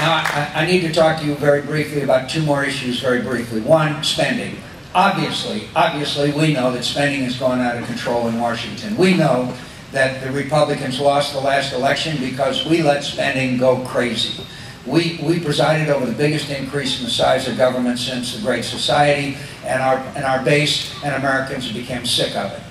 Now, I need to talk to you very briefly about two more issues very briefly. One, spending. Obviously, we know that spending has gone out of control in Washington. We know that the Republicans lost the last election because we let spending go crazy. We presided over the biggest increase in the size of government since the Great Society, and our base and Americans became sick of it.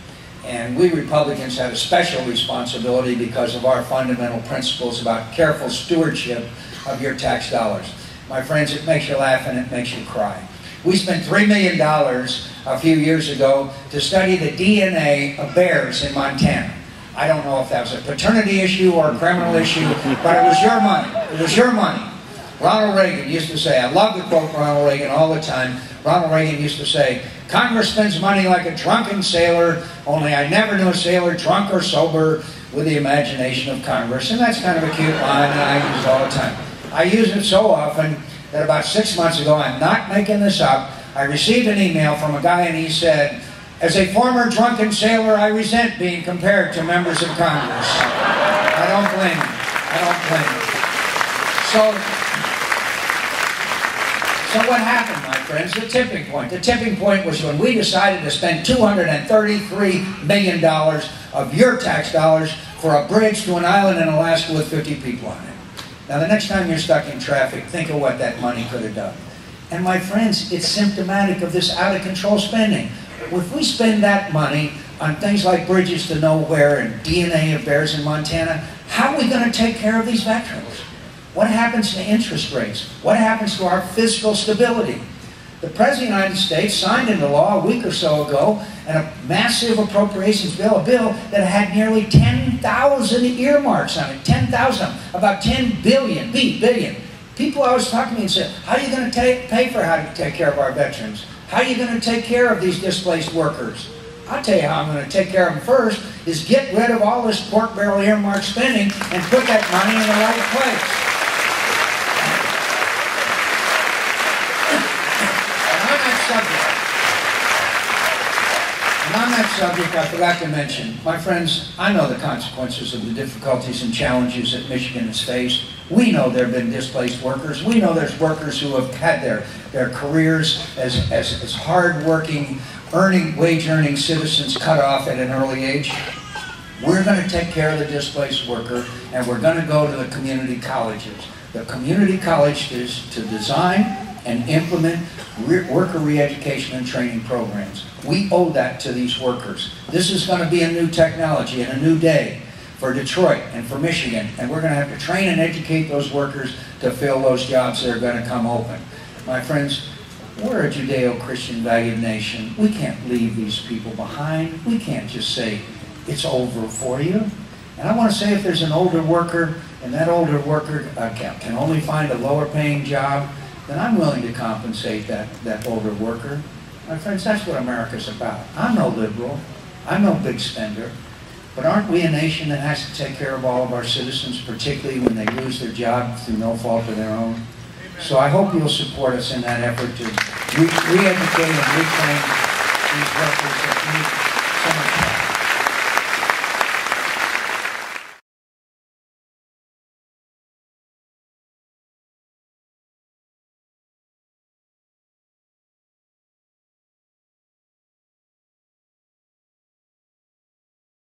And we Republicans had a special responsibility because of our fundamental principles about careful stewardship of your tax dollars. My friends, it makes you laugh and it makes you cry. We spent $3 million a few years ago to study the DNA of bears in Montana. I don't know if that was a paternity issue or a criminal issue, but it was your money. It was your money. Ronald Reagan used to say, I love to quote Ronald Reagan all the time. Ronald Reagan used to say, Congress spends money like a drunken sailor, only I never knew a sailor drunk or sober with the imagination of Congress. And that's kind of a cute line that I use all the time. I use it so often that about 6 months ago, I'm not making this up, I received an email from a guy and he said, as a former drunken sailor, I resent being compared to members of Congress. I don't blame him. I don't blame him. So what happened, my friends? The tipping point. The tipping point was when we decided to spend $233 million of your tax dollars for a bridge to an island in Alaska with 50 people on it. Now, the next time you're stuck in traffic, think of what that money could have done. And my friends, it's symptomatic of this out-of-control spending. If we spend that money on things like bridges to nowhere and DNA of bears in Montana, how are we going to take care of these veterans? What happens to interest rates? What happens to our fiscal stability? The President of the United States signed into law a week or so ago a massive appropriations bill, a bill that had nearly 10,000 earmarks on it, 10,000, about 10 billion, billion. People always talk to me and say, how are you going to pay for how to take care of our veterans? How are you going to take care of these displaced workers? I'll tell you how I'm going to take care of them first, is get rid of all this pork barrel earmark spending and put that money in the right place. And on that subject, I forgot to mention, my friends, I know the consequences of the difficulties and challenges that Michigan has faced. We know there have been displaced workers. We know there's workers who have had their careers as hard-working, wage-earning citizens cut off at an early age. We're going to take care of the displaced worker, and we're going to go to the community colleges. The community college is to design and implement worker re-education and training programs. We owe that to these workers. This is going to be a new technology and a new day for Detroit and for Michigan, and we're going to have to train and educate those workers to fill those jobs that are going to come open. My friends, we're a Judeo-Christian valued nation. We can't leave these people behind. We can't just say, it's over for you. And I want to say, if there's an older worker, and that older worker can only find a lower paying job, then I'm willing to compensate that older worker. My friends, that's what America's about. I'm no liberal. I'm no big spender. But aren't we a nation that has to take care of all of our citizens, particularly when they lose their job through no fault of their own? So I hope you'll support us in that effort to re-educate and retrain these workers that need so much help.